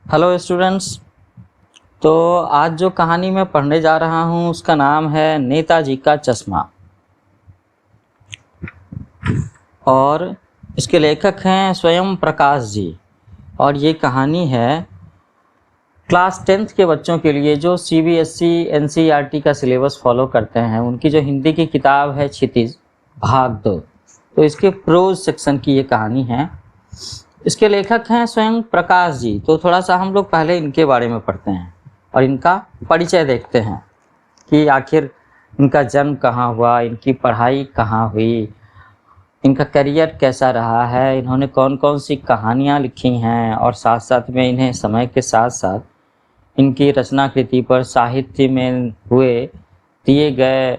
Hello students. तो आज जो कहानी मैं पढ़ने जा रहा हूँ उसका नाम है नेताजी का चश्मा और इसके लेखक हैं स्वयं प्रकाश जी। और ये कहानी है क्लास 10th के बच्चों के लिए जो CBSE NCERT का सिलेबस फॉलो करते हैं। उनकी जो हिंदी की किताब है क्षितिज भाग 2, तो इसके प्रोज सेक्शन की ये कहानी है। इसके लेखक हैं स्वयं प्रकाश जी। तो थोड़ा सा हम लोग पहले इनके बारे में पढ़ते हैं और इनका परिचय देखते हैं कि आखिर इनका जन्म कहाँ हुआ, इनकी पढ़ाई कहाँ हुई, इनका करियर कैसा रहा है, इन्होंने कौन कौन सी कहानियाँ लिखी हैं और साथ साथ में इन्हें समय के साथ साथ इनकी रचना कृति पर साहित्य में हुए दिए गए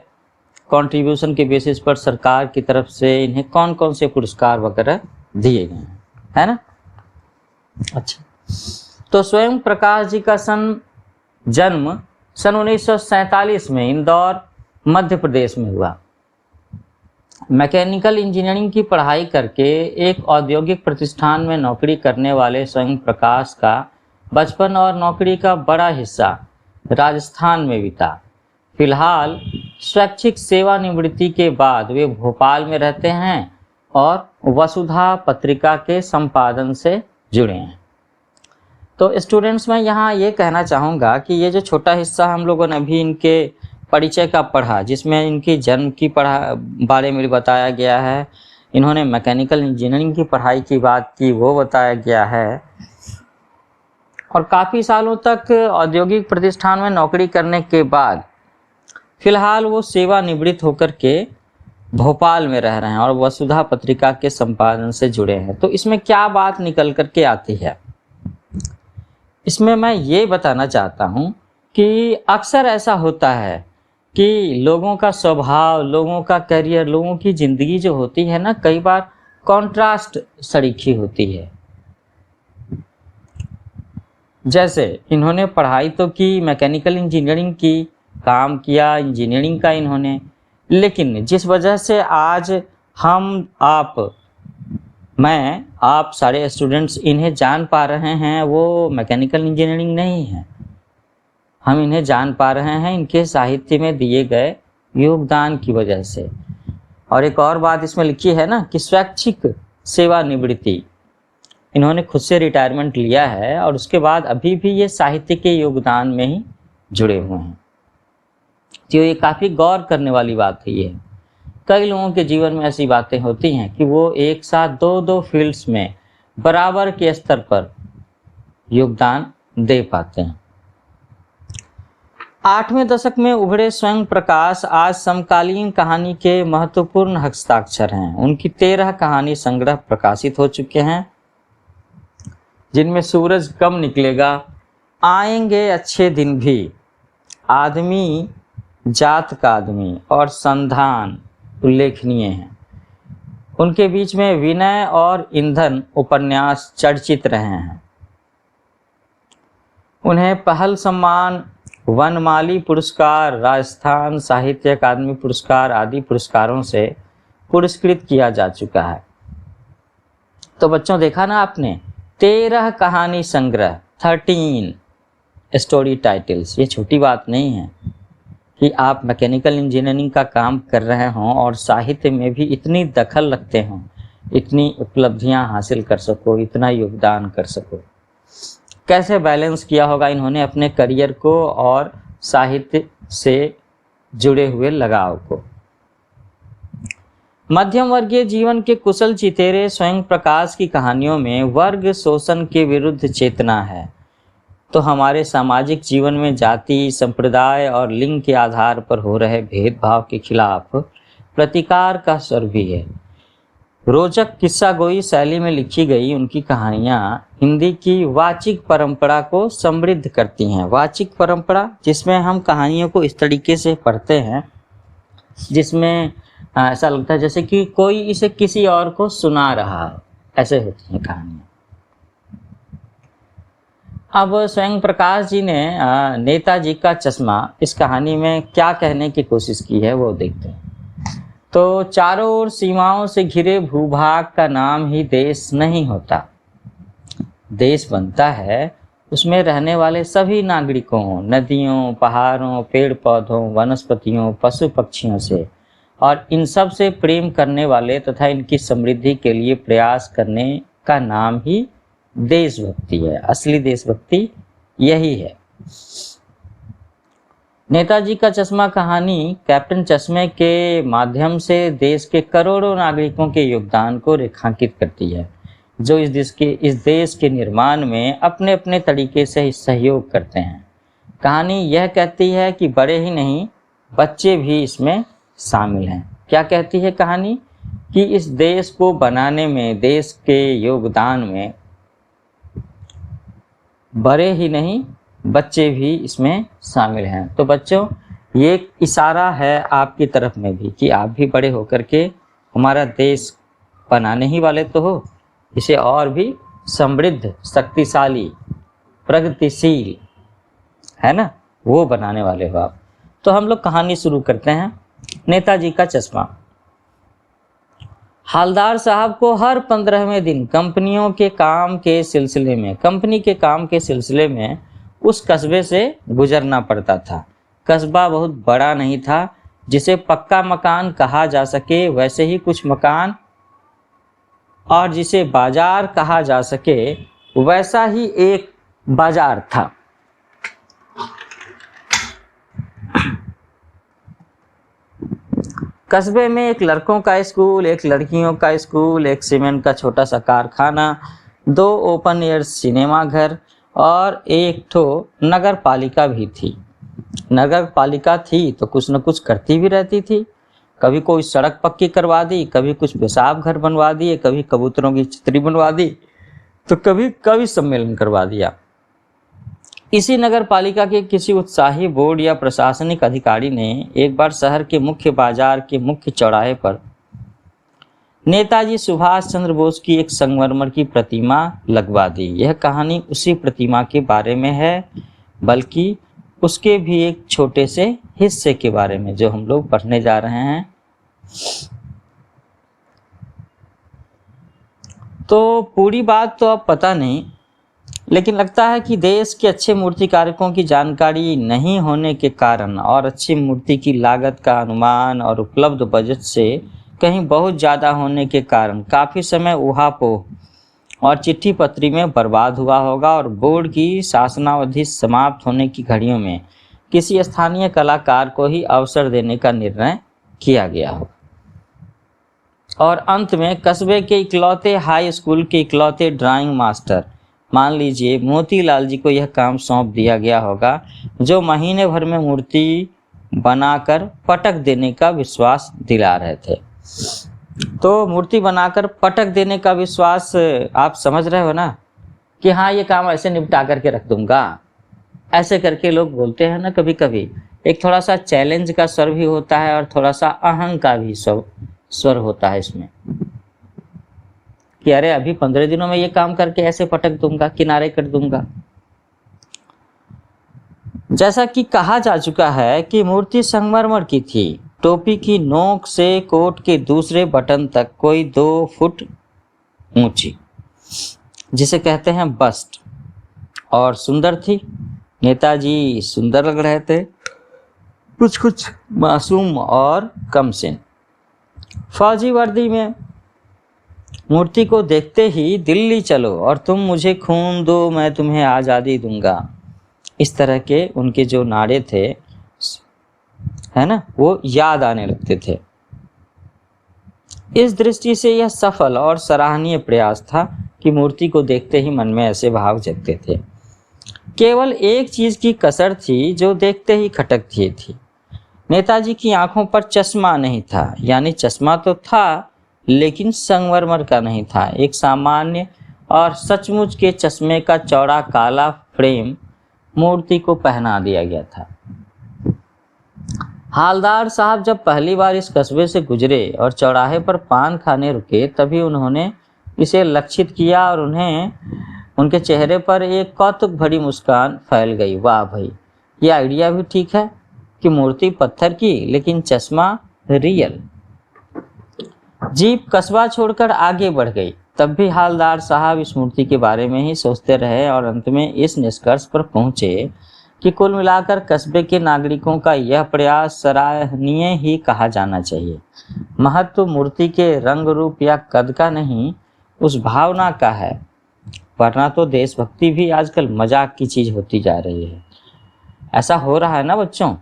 कंट्रीब्यूशन के बेसिस पर सरकार की तरफ से इन्हें कौन कौन से पुरस्कार वगैरह दिए गए हैं, है ना। अच्छा, तो स्वयं प्रकाश जी का जन्म सन 1947 में इंदौर मध्य प्रदेश में हुआ। मैकेनिकल इंजीनियरिंग की पढ़ाई करके एक औद्योगिक प्रतिष्ठान में नौकरी करने वाले स्वयं प्रकाश का बचपन और नौकरी का बड़ा हिस्सा राजस्थान में बीता। फिलहाल स्वैच्छिक सेवानिवृत्ति के बाद वे भोपाल में रहते हैं और वसुधा पत्रिका के संपादन से जुड़े हैं। तो स्टूडेंट्स, मैं यहाँ ये कहना चाहूँगा कि ये जो छोटा हिस्सा हम लोगों ने अभी इनके परिचय का पढ़ा, जिसमें इनकी जन्म की बारे में बताया गया है, इन्होंने मैकेनिकल इंजीनियरिंग की पढ़ाई की बात की वो बताया गया है, और काफ़ी सालों तक औद्योगिक प्रतिष्ठान में नौकरी करने के बाद फिलहाल वो सेवानिवृत्त होकर के भोपाल में रह रहे हैं और वसुधा पत्रिका के संपादन से जुड़े हैं। तो इसमें क्या बात निकल करके आती है, इसमें मैं ये बताना चाहता हूँ कि अक्सर ऐसा होता है कि लोगों का स्वभाव, लोगों का करियर, लोगों की ज़िंदगी जो होती है ना, कई बार कॉन्ट्रास्ट सरीखी होती है। जैसे इन्होंने पढ़ाई तो की, मैकेनिकल इंजीनियरिंग की, काम किया इंजीनियरिंग का इन्होंने, लेकिन जिस वजह से आज आप सारे स्टूडेंट्स इन्हें जान पा रहे हैं वो मैकेनिकल इंजीनियरिंग नहीं है। हम इन्हें जान पा रहे हैं इनके साहित्य में दिए गए योगदान की वजह से। और एक और बात इसमें लिखी है ना कि स्वैच्छिक सेवानिवृत्ति, इन्होंने खुद से रिटायरमेंट लिया है और उसके बाद अभी भी ये साहित्य के योगदान में ही जुड़े हुए हैं। तो ये काफ़ी गौर करने वाली बात है। ये कई लोगों के जीवन में ऐसी बातें होती हैं कि वो एक साथ दो फील्ड्स में बराबर के स्तर पर योगदान दे पाते हैं। 8वें दशक में उभरे स्वयं प्रकाश आज समकालीन कहानी के महत्वपूर्ण हस्ताक्षर हैं। उनकी 13 कहानी संग्रह प्रकाशित हो चुके हैं, जिनमें सूरज कब निकलेगा, आएंगे अच्छे दिन भी, आदमी जात का आदमी और संधान उल्लेखनीय हैं। उनके बीच में विनय और ईंधन उपन्यास चर्चित रहे हैं। उन्हें पहल सम्मान, वनमाली पुरस्कार, राजस्थान साहित्य अकादमी पुरस्कार आदि पुरस्कारों से पुरस्कृत किया जा चुका है। तो बच्चों, देखा ना आपने, 13 कहानी संग्रह, 13 स्टोरी टाइटल्स। ये छोटी बात नहीं है कि आप मैकेनिकल इंजीनियरिंग का काम कर रहे हों और साहित्य में भी इतनी दखल रखते हों, इतनी उपलब्धियां हासिल कर सको, इतना योगदान कर सको। कैसे बैलेंस किया होगा इन्होंने अपने करियर को और साहित्य से जुड़े हुए लगाव को। मध्यम वर्गीय जीवन के कुशल चितेरे स्वयं प्रकाश की कहानियों में वर्ग शोषण के विरुद्ध चेतना है, तो हमारे सामाजिक जीवन में जाति, संप्रदाय और लिंग के आधार पर हो रहे भेदभाव के खिलाफ प्रतिकार का स्वर भी है। रोचक किस्सागोई शैली में लिखी गई उनकी कहानियाँ हिंदी की वाचिक परंपरा को समृद्ध करती हैं। वाचिक परंपरा, जिसमें हम कहानियों को इस तरीके से पढ़ते हैं जिसमें ऐसा लगता है जैसे कि कोई इसे किसी और को सुना रहा है, ऐसे होती हैं कहानियाँ। अब स्वयं प्रकाश जी ने नेताजी का चश्मा इस कहानी में क्या कहने की कोशिश की है वो देखते हैं। तो चारों ओर सीमाओं से घिरे भूभाग का नाम ही देश नहीं होता। देश बनता है उसमें रहने वाले सभी नागरिकों, नदियों, पहाड़ों, पेड़ पौधों, वनस्पतियों, पशु पक्षियों से और इन सब से प्रेम करने वाले तथा इनकी समृद्धि के लिए प्रयास करने का नाम ही देशभक्ति है। असली देशभक्ति यही है। नेताजी का चश्मा कहानी कैप्टन चश्मे के माध्यम से देश के करोड़ों नागरिकों के योगदान को रेखांकित करती है, जो इस देश के निर्माण में अपने अपने तरीके से सहयोग करते हैं। कहानी यह कहती है कि बड़े ही नहीं, बच्चे भी इसमें शामिल हैं। क्या कहती है कहानी? कि इस देश को बनाने में, देश के योगदान में बड़े ही नहीं, बच्चे भी इसमें शामिल हैं। तो बच्चों, ये एक इशारा है आपकी तरफ में भी कि आप भी बड़े होकर के हमारा देश बनाने ही वाले तो हो, इसे और भी समृद्ध, शक्तिशाली, प्रगतिशील, है ना, वो बनाने वाले हो आप। तो हम लोग कहानी शुरू करते हैं। नेताजी का चश्मा। हालदार साहब को हर 15वें दिन कंपनी के काम के सिलसिले में उस कस्बे से गुजरना पड़ता था। कस्बा बहुत बड़ा नहीं था, जिसे पक्का मकान कहा जा सके वैसे ही कुछ मकान, और जिसे बाजार कहा जा सके वैसा ही एक बाजार था। कस्बे में एक लड़कों का स्कूल, एक लड़कियों का स्कूल, एक सीमेंट का छोटा सा कारखाना, 2 ओपन एयर सिनेमा घर और एक ठो नगर पालिका भी थी। नगर पालिका थी तो कुछ न कुछ करती भी रहती थी। कभी कोई सड़क पक्की करवा दी, कभी कुछ पेशाब घर बनवा दिए, कभी कबूतरों की चित्री बनवा दी, तो कभी कवि सम्मेलन करवा दिया। इसी नगर पालिका के किसी उत्साही बोर्ड या प्रशासनिक अधिकारी ने एक बार शहर के मुख्य बाजार के मुख्य चौराहे पर नेताजी सुभाष चंद्र बोस की एक संगमरमर की प्रतिमा लगवा दी। यह कहानी उसी प्रतिमा के बारे में है, बल्कि उसके भी एक छोटे से हिस्से के बारे में जो हम लोग पढ़ने जा रहे हैं। तो पूरी बात तो अब पता नहीं, लेकिन लगता है कि देश के अच्छे मूर्तिकारकों की जानकारी नहीं होने के कारण और अच्छी मूर्ति की लागत का अनुमान और उपलब्ध बजट से कहीं बहुत ज़्यादा होने के कारण काफ़ी समय ऊहापोह और चिट्ठी पत्री में बर्बाद हुआ होगा, और बोर्ड की शासनावधि समाप्त होने की घड़ियों में किसी स्थानीय कलाकार को ही अवसर देने का निर्णय किया गया हो। और अंत में कस्बे के इकलौते हाई स्कूल के इकलौते ड्राइंग मास्टर, मान लीजिए मोतीलाल जी को यह काम सौंप दिया गया होगा, जो महीने भर में मूर्ति बनाकर पटक देने का विश्वास दिला रहे थे। तो मूर्ति बनाकर पटक देने का विश्वास, आप समझ रहे हो ना, कि हाँ ये काम ऐसे निपटा करके रख दूंगा, ऐसे करके लोग बोलते हैं ना कभी कभी। एक थोड़ा सा चैलेंज का स्वर भी होता है और थोड़ा सा अहंग का भी स्वर होता है इसमें, कि अरे अभी 15 दिनों में ये काम करके ऐसे पटक दूंगा, किनारे कर दूंगा। जैसा कि कहा जा चुका है कि मूर्ति संगमरमर की थी, टोपी की नोक से कोट के दूसरे बटन तक कोई 2 फुट ऊंची, जिसे कहते हैं बस्ट, और सुंदर थी। नेताजी सुंदर लग रहे थे, कुछ मासूम और कमसिन। फौजी वर्दी में मूर्ति को देखते ही दिल्ली चलो और तुम मुझे खून दो, मैं तुम्हें आज़ादी दूंगा, इस तरह के उनके जो नारे थे, है ना, वो याद आने लगते थे। इस दृष्टि से यह सफल और सराहनीय प्रयास था कि मूर्ति को देखते ही मन में ऐसे भाव जगते थे। केवल एक चीज़ की कसर थी जो देखते ही खटकती थी। नेताजी की आंखों पर चश्मा नहीं था, यानी चश्मा तो था लेकिन संगमरमर का नहीं था। एक सामान्य और सचमुच के चश्मे का चौड़ा काला फ्रेम मूर्ति को पहना दिया गया था। हालदार साहब जब पहली बार इस कस्बे से गुजरे और चौराहे पर पान खाने रुके, तभी उन्होंने इसे लक्षित किया और उनके चेहरे पर एक कौतुक भरी मुस्कान फैल गई। वाह भाई, ये आइडिया भी ठीक है कि मूर्ति पत्थर की लेकिन चश्मा रियल। जीप कस्बा छोड़कर आगे बढ़ गई। तब भी हालदार साहब इस मूर्ति के बारे में ही सोचते रहे और अंत में इस निष्कर्ष पर पहुंचे कि कुल मिलाकर कस्बे के नागरिकों का यह प्रयास सराहनीय ही कहा जाना चाहिए। महत्व मूर्ति के रंग रूप या कद का नहीं, उस भावना का है, वरना तो देशभक्ति भी आजकल मजाक की चीज होती जा रही है। ऐसा हो रहा है ना बच्चों?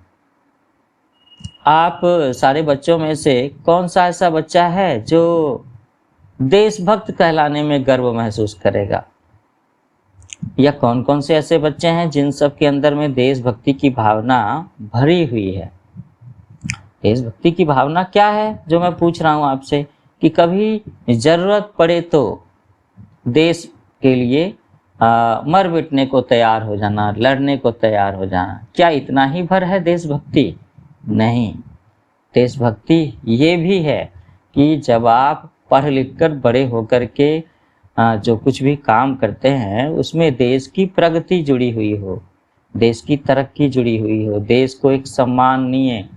आप सारे बच्चों में से कौन सा ऐसा बच्चा है जो देशभक्त कहलाने में गर्व महसूस करेगा? या कौन कौन से ऐसे बच्चे हैं जिन सब के अंदर में देशभक्ति की भावना भरी हुई है? देशभक्ति की भावना क्या है जो मैं पूछ रहा हूं आपसे, कि कभी जरूरत पड़े तो देश के लिए मर मिटने को तैयार हो जाना, लड़ने को तैयार हो जाना। क्या इतना ही भर है देशभक्ति? नहीं, देशभक्ति ये भी है कि जब आप पढ़ लिख कर बड़े होकर के जो कुछ भी काम करते हैं उसमें देश की प्रगति जुड़ी हुई हो, देश की तरक्की जुड़ी हुई हो, देश को एक सम्माननीय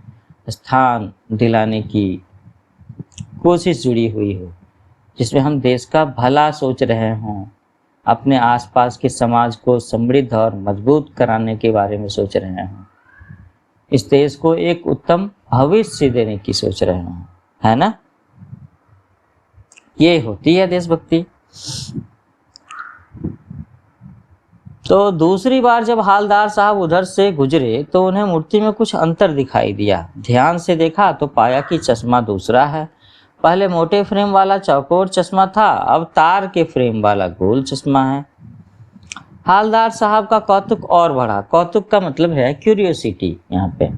स्थान दिलाने की कोशिश जुड़ी हुई हो, जिसमें हम देश का भला सोच रहे हों, अपने आसपास के समाज को समृद्ध और मजबूत कराने के बारे में सोच रहे हों, इस देश को एक उत्तम भविष्य देने की सोच रहे हों, है ना? ये होती है देशभक्ति। तो दूसरी बार जब हालदार साहब उधर से गुजरे तो उन्हें मूर्ति में कुछ अंतर दिखाई दिया। ध्यान से देखा तो पाया कि चश्मा दूसरा है। पहले मोटे फ्रेम वाला चौकोर चश्मा था, अब तार के फ्रेम वाला गोल चश्मा है। हालदार साहब का कौतुक और बढ़ा। कौतुक का मतलब है क्यूरियोसिटी यहाँ पे।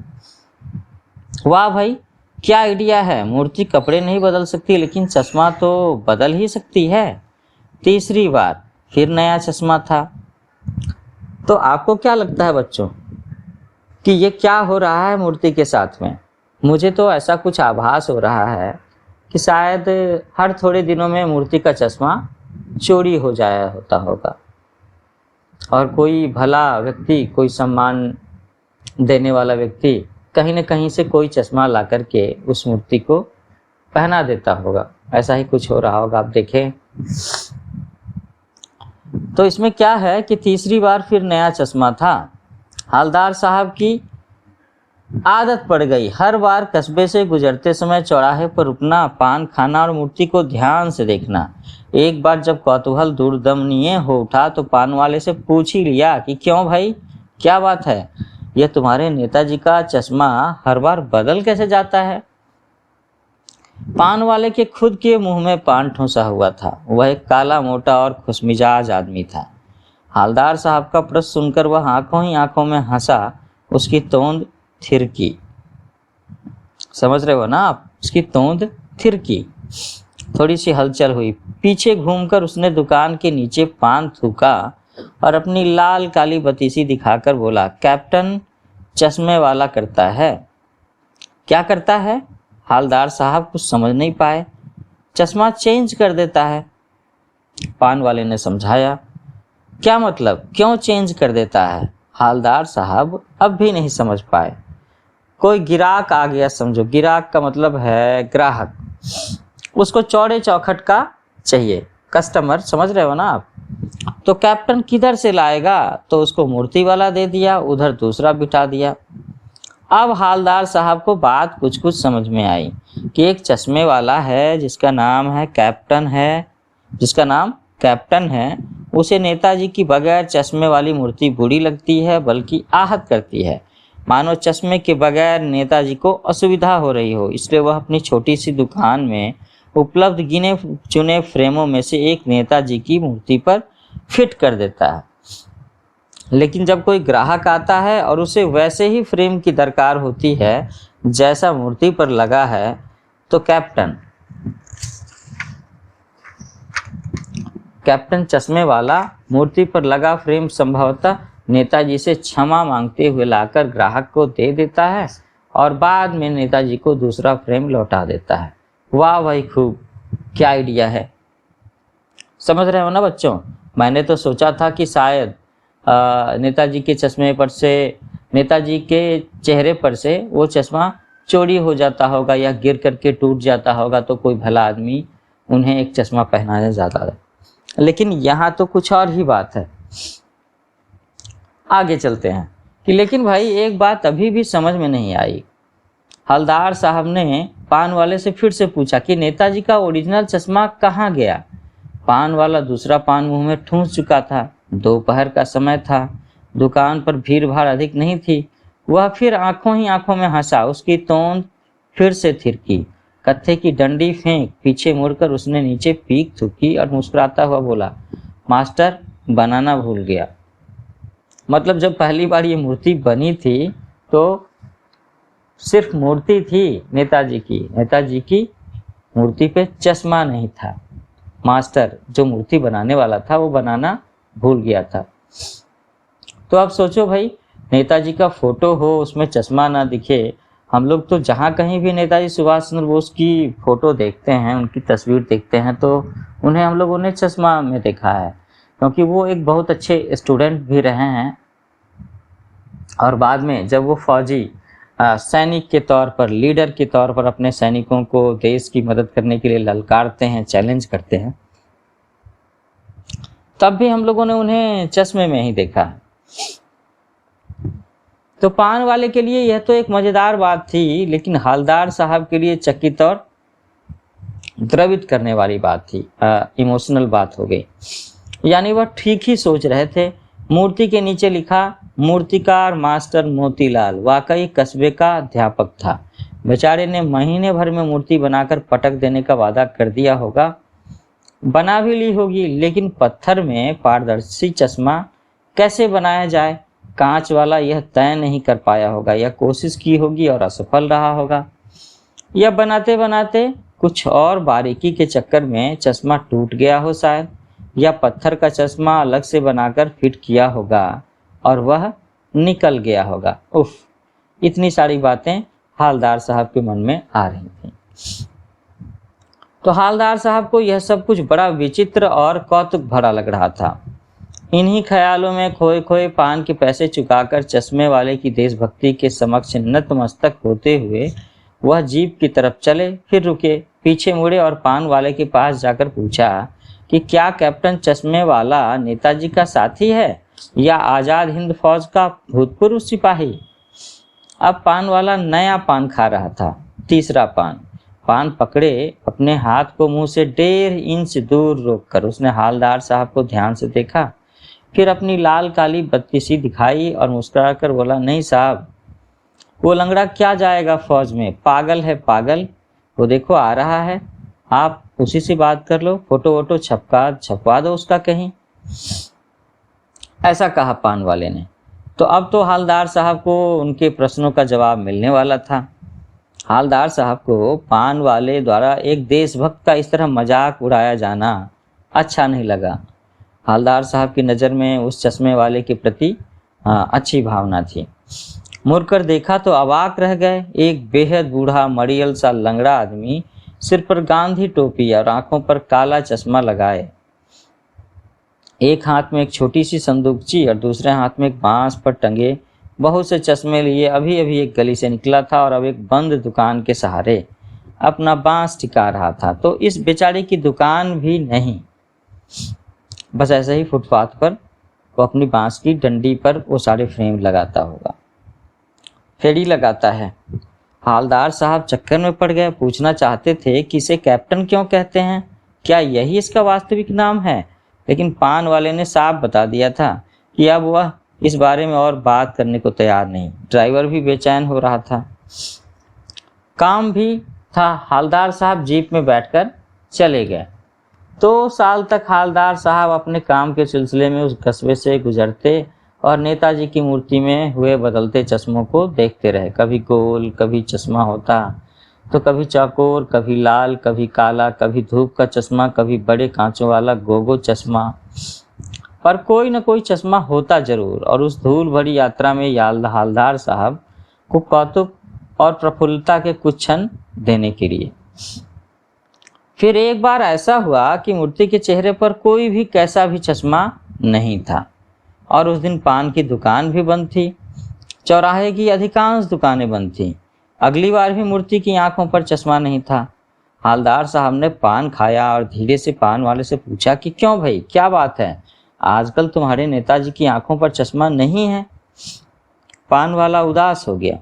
वाह भाई, क्या आइडिया है! मूर्ति कपड़े नहीं बदल सकती लेकिन चश्मा तो बदल ही सकती है। तीसरी बार फिर नया चश्मा था। तो आपको क्या लगता है बच्चों कि ये क्या हो रहा है मूर्ति के साथ में? मुझे तो ऐसा कुछ आभास हो रहा है कि शायद हर थोड़े दिनों में मूर्ति का चश्मा चोरी हो जाया होता होगा और कोई भला व्यक्ति, कोई सम्मान देने वाला व्यक्ति कहीं न कहीं से कोई चश्मा ला करके उस मूर्ति को पहना देता होगा। ऐसा ही कुछ हो रहा होगा, आप देखें। तो इसमें क्या है कि तीसरी बार फिर नया चश्मा था। हालदार साहब की आदत पड़ गई हर बार कस्बे से गुजरते समय चौराहे पर रुकना, पान खाना और मूर्ति को ध्यान से देखना। एक बार जब कौतूहल दुर्दमनीय हो उठा तो पान वाले से पूछ ही लिया कि क्यों भाई, क्या बात है? यह तुम्हारे नेताजी का चश्मा हर बार बदल कैसे जाता है? पान वाले के खुद के मुंह में पान ठूंसा हुआ था। वह एक काला मोटा और खुशमिजाज आदमी था। हालदार साहब का प्रश्न सुनकर वह आंखों ही आंखों में हंसा। उसकी तोंद थिरकी। समझ रहे हो ना आप? उसकी तोंद थिरकी। थोड़ी सी हलचल हुई। पीछे घूमकर उसने दुकान के नीचे पान थूका और अपनी लाल काली बतीसी दिखाकर बोला, कैप्टन चश्मे वाला करता है। क्या करता है? हालदार साहब कुछ समझ नहीं पाए। चश्मा चेंज कर देता है। पान वाले ने समझाया। क्या मतलब, क्यों चेंज कर देता है? हालदार साहब अब भी नहीं समझ पाए। कोई गिराक आ गया समझो। गिराक का मतलब है ग्राहक। उसको चौड़े चौखट का चाहिए, कस्टमर, समझ रहे हो ना आप? तो कैप्टन किधर से लाएगा? तो उसको मूर्ति वाला दे दिया, उधर दूसरा बिठा दिया। अब हालदार साहब को बात कुछ कुछ समझ में आई कि एक चश्मे वाला है जिसका नाम कैप्टन है। उसे नेताजी की बगैर चश्मे वाली मूर्ति बुरी लगती है, बल्कि आहत करती है, मानो चश्मे के बगैर नेताजी को असुविधा हो रही हो। इसलिए वह अपनी छोटी सी दुकान में उपलब्ध गिने चुने फ्रेमों में से एक नेताजी की मूर्ति पर फिट कर देता है। लेकिन जब कोई ग्राहक आता है और उसे वैसे ही फ्रेम की दरकार होती है जैसा मूर्ति पर लगा है, तो कैप्टन चश्मे वाला मूर्ति पर लगा फ्रेम संभवतः नेताजी से क्षमा मांगते हुए लाकर ग्राहक को दे देता है और बाद में नेताजी को दूसरा फ्रेम लौटा देता है। वाह भाई, खूब, क्या आइडिया है! समझ रहे हो ना बच्चों? मैंने तो सोचा था कि शायद नेताजी के चेहरे पर से वो चश्मा चोरी हो जाता होगा या गिर करके टूट जाता होगा, तो कोई भला आदमी उन्हें एक चश्मा पहनाया जाता था। लेकिन यहाँ तो कुछ और ही बात है। आगे चलते हैं कि लेकिन भाई एक बात अभी भी समझ में नहीं आई। हवलदार साहब ने पान वाले से फिर से पूछा कि नेताजी का ओरिजिनल चश्मा कहाँ गया। पान वाला दूसरा पान मुंह में ठूंस चुका था। दोपहर का समय था, दुकान पर भीड़ भाड़ अधिक नहीं थी। वह फिर आंखों ही आंखों में हंसा। उसकी तोंद फिर से थिरकी। कत्थे की डंडी फेंक पीछे मुड़कर उसने नीचे पीक थूकी और मुस्कुराता हुआ बोला, मास्टर बनाना भूल गया। मतलब जब पहली बार ये मूर्ति बनी थी तो सिर्फ मूर्ति थी नेताजी की मूर्ति पे चश्मा नहीं था। मास्टर जो मूर्ति बनाने वाला था वो बनाना भूल गया था। तो अब सोचो भाई, नेताजी का फोटो हो, उसमें चश्मा ना दिखे। हम लोग तो जहाँ कहीं भी नेताजी सुभाष चंद्र बोस की फोटो देखते हैं, उनकी तस्वीर देखते हैं, तो उन्हें हम लोगों ने चश्मा में देखा है, क्योंकि वो एक बहुत अच्छे स्टूडेंट भी रहे हैं। और बाद में जब वो फौजी सैनिक के तौर पर, लीडर के तौर पर अपने सैनिकों को देश की मदद करने के लिए ललकारते हैं, चैलेंज करते हैं, तब भी हम लोगों ने उन्हें चश्मे में ही देखा है। तो पान वाले के लिए यह तो एक मजेदार बात थी, लेकिन हवलदार साहब के लिए चकित और द्रवित करने वाली बात थी, इमोशनल बात हो गई। यानी वह ठीक ही सोच रहे थे। मूर्ति के नीचे लिखा, मूर्तिकार मास्टर मोतीलाल वाकई कस्बे का अध्यापक था। बेचारे ने महीने भर में मूर्ति बनाकर पटक देने का वादा कर दिया होगा, बना भी ली होगी, लेकिन पत्थर में पारदर्शी चश्मा कैसे बनाया जाए, कांच वाला यह तय नहीं कर पाया होगा। यह कोशिश की होगी और असफल रहा होगा, यह बनाते बनाते कुछ और बारीकी के चक्कर में चश्मा टूट गया हो शायद, या पत्थर का चश्मा अलग से बनाकर फिट किया होगा और वह निकल गया होगा। उफ, इतनी सारी बातें हवलदार साहब के मन में आ रही थी। तो हवलदार साहब को यह सब कुछ बड़ा विचित्र और कौतुक भरा लग रहा था। इन्हीं ख्यालों में खोए खोए पान के पैसे चुकाकर चश्मे वाले की देशभक्ति के समक्ष नतमस्तक होते हुए वह जीप की तरफ चले, फिर रुके, पीछे मुड़े और पान वाले के पास जाकर पूछा कि क्या कैप्टन चश्मे वाला नेताजी का साथी है या आज़ाद हिंद फौज का भूतपूर्व सिपाही। अब पान वाला नया पान खा रहा था, तीसरा पान पकड़े अपने हाथ को मुंह से 1.5 इंच दूर रोककर उसने हवलदार साहब को ध्यान से देखा, फिर अपनी लाल काली बत्तीसी दिखाई और मुस्कुराकर बोला, नहीं साहब, वो लंगड़ा क्या जाएगा फौज में, पागल है पागल, वो देखो आ रहा है, आप उसी से बात कर लो, फोटो वोटो छपवा दो उसका कहीं। ऐसा कहा पान वाले ने। तो अब तो हवलदार साहब को उनके प्रश्नों का जवाब मिलने वाला था। हवलदार साहब को पान वाले द्वारा एक देशभक्त का इस तरह मजाक उड़ाया जाना अच्छा नहीं लगा। हवलदार साहब की नज़र में उस चश्मे वाले के प्रति अच्छी भावना थी। मुड़कर देखा तो अवाक रह गए। एक बेहद बूढ़ा मड़ियल सा लंगड़ा आदमी, सिर पर गांधी टोपी और आंखों पर काला चश्मा लगाए, एक हाथ में एक छोटी सी संदूकची और दूसरे हाथ में एक बांस पर टंगे बहुत से चश्मे लिए अभी अभी एक गली से निकला था और अब एक बंद दुकान के सहारे अपना बांस टिका रहा था। तो इस बेचारे की दुकान भी नहीं, बस ऐसे ही फुटपाथ पर वो अपनी बांस की डंडी पर वो सारे फ्रेम लगाता होगा, फेरी लगाता है। हवलदार साहब चक्कर में पड़ गए। पूछना चाहते थे कि इसे कैप्टन क्यों कहते हैं, क्या यही इसका वास्तविक नाम है, लेकिन पान वाले ने साफ बता दिया था कि अब वह इस बारे में और बात करने को तैयार नहीं। ड्राइवर भी बेचैन हो रहा था, काम भी था। हवलदार साहब जीप में बैठकर चले गए। 2 साल तक हवलदार साहब अपने काम के सिलसिले में उस कस्बे से गुजरते और नेताजी की मूर्ति में हुए बदलते चश्मों को देखते रहे। कभी गोल, कभी चश्मा होता तो कभी चौकोर, कभी लाल, कभी काला, कभी धूप का चश्मा, कभी बड़े कांचों वाला गोगो चश्मा, पर कोई न कोई चश्मा होता जरूर। और उस धूल भरी यात्रा में हवलदार साहब को कौतुक और प्रफुल्लता के कुछ क्षण देने के लिए। फिर एक बार ऐसा हुआ कि मूर्ति के चेहरे पर कोई भी कैसा भी चश्मा नहीं था और उस दिन पान की दुकान भी बंद थी। चौराहे की अधिकांश दुकानें बंद थीं। अगली बार भी मूर्ति की आंखों पर चश्मा नहीं था। हालदार साहब ने पान खाया और धीरे से पान वाले से पूछा कि क्यों भाई, क्या बात है, आजकल तुम्हारे नेताजी की आंखों पर चश्मा नहीं है। पान वाला उदास हो गया।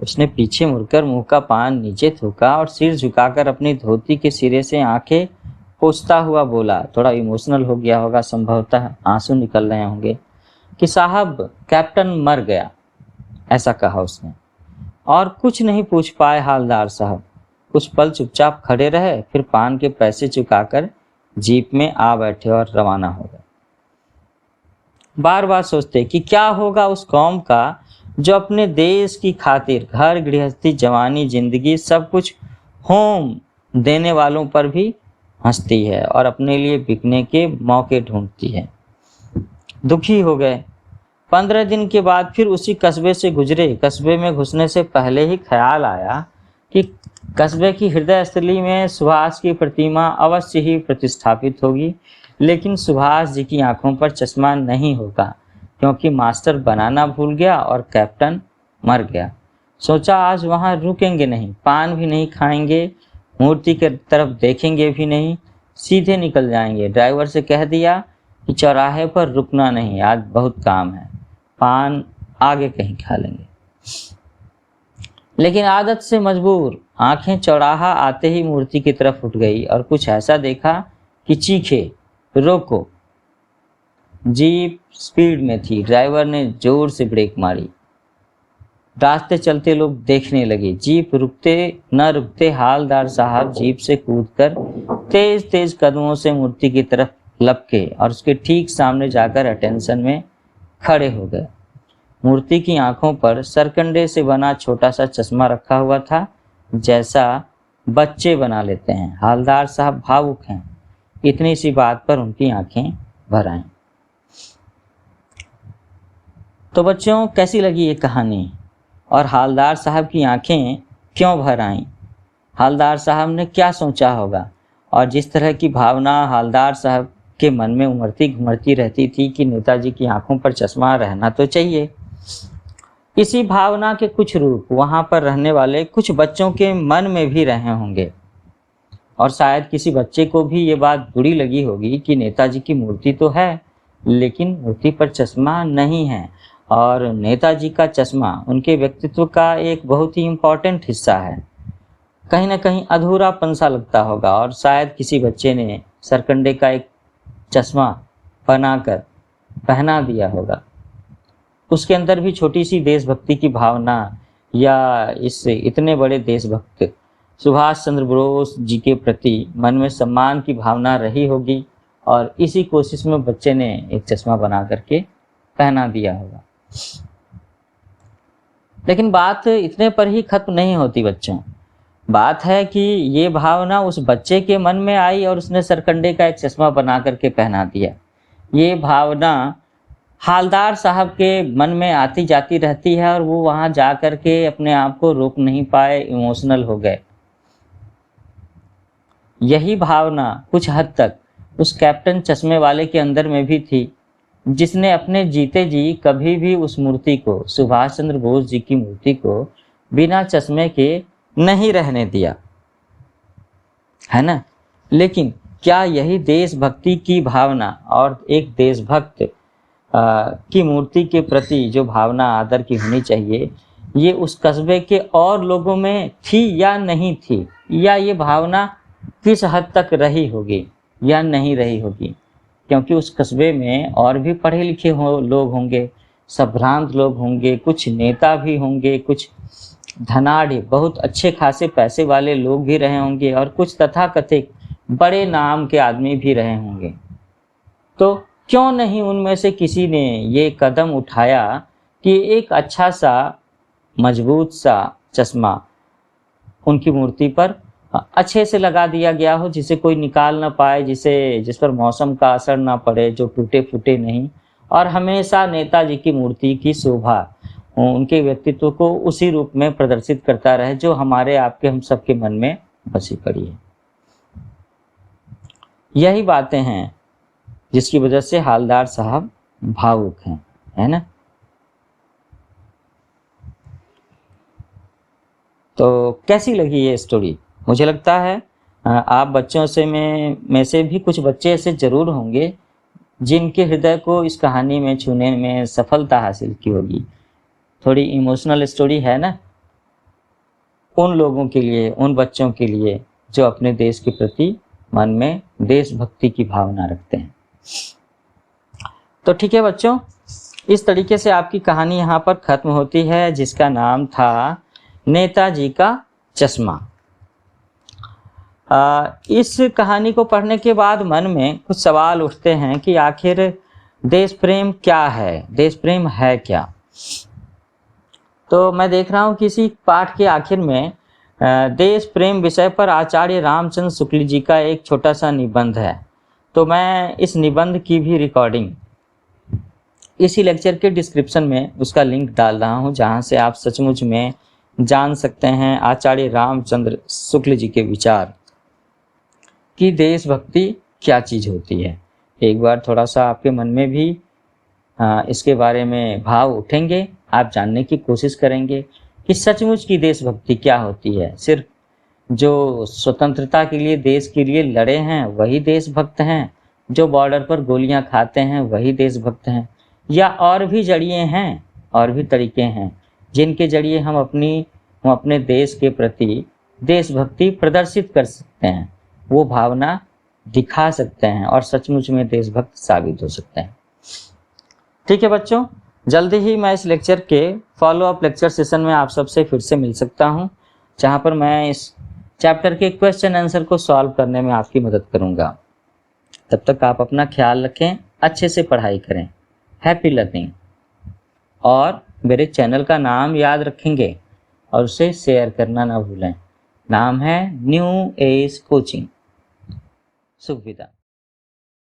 उसने पीछे मुड़कर मुंह का पान नीचे थूका और सिर झुकाकर अपनी धोती के सिरे से आंखें पोंछता हुआ बोला, थोड़ा इमोशनल हो गया होगा, संभवतः आंसू निकल रहे होंगे, कि साहब कैप्टन मर गया। ऐसा कहा उसने। और कुछ नहीं पूछ पाए हालदार साहब। कुछ पल चुपचाप खड़े रहे, फिर पान के पैसे चुकाकर जीप में आ बैठे और रवाना हो गए। बार बार सोचते कि क्या होगा उस कौम का जो अपने देश की खातिर घर गृहस्थी जवानी जिंदगी सब कुछ होम देने वालों पर भी हंसती है और अपने लिए बिकने के मौके ढूंढती है। दुखी हो गए। 15 दिन के बाद फिर उसी कस्बे से गुजरे। कस्बे में घुसने से पहले ही ख्याल आया कि कस्बे की हृदय स्थली में सुभाष की प्रतिमा अवश्य ही प्रतिष्ठापित होगी, लेकिन सुभाष जी की आंखों पर चश्मा नहीं होगा, क्योंकि मास्टर बनाना भूल गया और कैप्टन मर गया। सोचा आज वहां रुकेंगे नहीं, पान भी नहीं खाएंगे, मूर्ति के तरफ देखेंगे भी नहीं, सीधे निकल जाएंगे। ड्राइवर से कह दिया कि चौराहे पर रुकना नहीं, आज बहुत काम है, पान आगे कहीं खा लेंगे। लेकिन आदत से मजबूर आंखें चौराहा आते ही मूर्ति की तरफ उठ गई और कुछ ऐसा देखा कि चीखे, रोको। जीप स्पीड में थी। ड्राइवर ने जोर से ब्रेक मारी। रास्ते चलते लोग देखने लगे। जीप रुकते न रुकते हालदार साहब जीप से कूदकर तेज तेज कदमों से मूर्ति की तरफ लपके और उसके ठीक सामने जाकर अटेंशन में खड़े हो गए। मूर्ति की आंखों पर सरकंडे से बना छोटा सा चश्मा रखा हुआ था, जैसा बच्चे बना लेते हैं। हालदार साहब भावुक हैं। इतनी सी बात पर उनकी आंखें भर आईं। तो बच्चों, कैसी लगी ये कहानी और हालदार साहब की आंखें क्यों भर आईं? हालदार साहब ने क्या सोचा होगा? और जिस तरह की भावना हालदार साहब के मन में उमड़ती घुमड़ती रहती थी कि नेताजी की आंखों पर चश्मा रहना तो चाहिए, इसी भावना के कुछ रूप वहां पर रहने वाले कुछ बच्चों के मन में भी रहे होंगे। और शायद किसी बच्चे को भी ये बात बुरी लगी होगी कि नेताजी की मूर्ति तो है, लेकिन मूर्ति पर चश्मा नहीं है। और नेताजी का चश्मा उनके व्यक्तित्व का एक बहुत ही इम्पोर्टेंट हिस्सा है। कहीं ना कहीं अधूरापन सा लगता होगा और शायद किसी बच्चे ने सरकंडे का एक चश्मा बनाकर पहना दिया होगा। उसके अंदर भी छोटी सी देशभक्ति की भावना या इस इतने बड़े देशभक्त सुभाष चंद्र बोस जी के प्रति मन में सम्मान की भावना रही होगी और इसी कोशिश में बच्चे ने एक चश्मा बना करके पहना दिया होगा। लेकिन बात इतने पर ही खत्म नहीं होती बच्चों। बात है कि ये भावना उस बच्चे के मन में आई और उसने सरकंडे का एक चश्मा बना करके पहना दिया। ये भावना हालदार साहब के मन में आती जाती रहती है और वो वहां जा करके अपने आप को रोक नहीं पाए, इमोशनल हो गए। यही भावना कुछ हद तक उस कैप्टन चश्मे वाले के अंदर में भी थी, जिसने अपने जीते जी कभी भी उस मूर्ति को, सुभाष चंद्र बोस जी की मूर्ति को बिना चश्मे के नहीं रहने दिया, है ना। लेकिन क्या यही देशभक्ति की भावना और एक देशभक्त की मूर्ति के प्रति जो भावना आदर की होनी चाहिए, ये उस कस्बे के और लोगों में थी या नहीं थी, या ये भावना किस हद तक रही होगी या नहीं रही होगी? क्योंकि उस कस्बे में और भी पढ़े लिखे लोग होंगे, संभ्रांत लोग होंगे, कुछ नेता भी होंगे, कुछ धनाढ़ बहुत अच्छे खासे पैसे वाले लोग भी रहे होंगे और कुछ तथाकथित बड़े नाम के आदमी भी रहे होंगे। तो क्यों नहीं उनमें से किसी ने ये कदम उठाया कि एक अच्छा सा मजबूत सा चश्मा उनकी मूर्ति पर अच्छे से लगा दिया गया हो, जिसे कोई निकाल ना पाए, जिस पर मौसम का असर ना पड़े, जो टूटे फूटे नहीं, और हमेशा नेताजी की मूर्ति की शोभा उनके व्यक्तित्व को उसी रूप में प्रदर्शित करता रहे जो हमारे आपके हम सबके मन में बसी पड़ी है। यही बातें हैं जिसकी वजह से हालदार साहब भावुक हैं, है ना। तो कैसी लगी ये स्टोरी? मुझे लगता है आप बच्चों में से भी कुछ बच्चे ऐसे ज़रूर होंगे जिनके हृदय को इस कहानी में छूने में सफलता हासिल की होगी। थोड़ी इमोशनल स्टोरी है ना, उन लोगों के लिए, उन बच्चों के लिए जो अपने देश के प्रति मन में देशभक्ति की भावना रखते हैं। तो ठीक है बच्चों, इस तरीके से आपकी कहानी यहाँ पर ख़त्म होती है, जिसका नाम था नेताजी का चश्मा। इस कहानी को पढ़ने के बाद मन में कुछ सवाल उठते हैं कि आखिर देश प्रेम क्या है, देश प्रेम है क्या। तो मैं देख रहा हूँ कि इसी पाठ के आखिर में देश प्रेम विषय पर आचार्य रामचंद्र शुक्ल जी का एक छोटा सा निबंध है। तो मैं इस निबंध की भी रिकॉर्डिंग इसी लेक्चर के डिस्क्रिप्शन में उसका लिंक डाल रहा हूँ, जहाँ से आप सचमुच में जान सकते हैं आचार्य रामचंद्र शुक्ल जी के विचार कि देशभक्ति क्या चीज़ होती है। एक बार थोड़ा सा आपके मन में भी इसके बारे में भाव उठेंगे, आप जानने की कोशिश करेंगे कि सचमुच की देशभक्ति क्या होती है। सिर्फ जो स्वतंत्रता के लिए, देश के लिए लड़े हैं वही देशभक्त हैं, जो बॉर्डर पर गोलियां खाते हैं वही देशभक्त हैं, या और भी जरिए हैं, और भी तरीके हैं जिनके जरिए हम अपने देश के प्रति देशभक्ति प्रदर्शित कर सकते हैं, वो भावना दिखा सकते हैं और सचमुच में देशभक्त साबित हो सकते हैं। ठीक है बच्चों, जल्दी ही मैं इस लेक्चर के फॉलोअप लेक्चर सेशन में आप सबसे फिर से मिल सकता हूँ, जहाँ पर मैं इस चैप्टर के क्वेश्चन आंसर को सॉल्व करने में आपकी मदद करूँगा। तब तक आप अपना ख्याल रखें, अच्छे से पढ़ाई करें। Happy learning. और मेरे चैनल का नाम याद रखेंगे और उसे शेयर करना ना भूलें। नाम है न्यू एज कोचिंग। शुभ विदा।